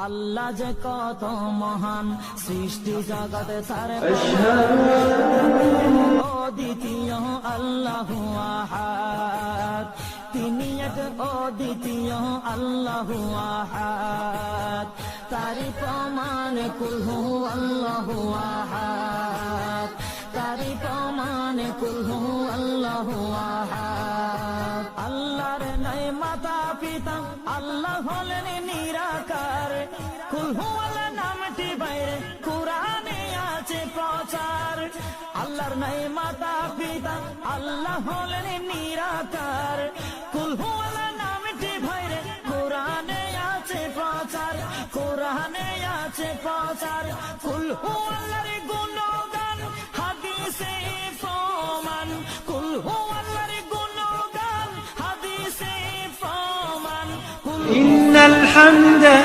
আল্লাহ যে কত মহান, সৃষ্টি জগতে তার অদ্বিতীয় আল্লাহু আহাদ, তিনি এক অদ্বিতীয় আল্লাহু আহাদ, তারি প্রমাণ কুল হু আল্লাহু আহাদ, তারি প্রমাণ কুল হু আল্লাহু আহাদ। আল্লাহর নাই মাতা পিতা, আল্লাহ হলেন নিরাকার, কুল হু আল্লাহ নামটি বাইরে কুরআনে আছে প্রচার। আল্লাহর নাই মাতা পিতা, আল্লাহ হলেন নিরাকার, কুল হু আল্লাহ নামটি বাইরে কুরআনে আছে প্রচার, কুরআনে আছে প্রচার। কুল হু আল্লাহর গুণগান হাদিসে প্রমাণ, কুল হু আল্লাহর গুণগান হাদিসে প্রমাণ। ইন্নাল হামদা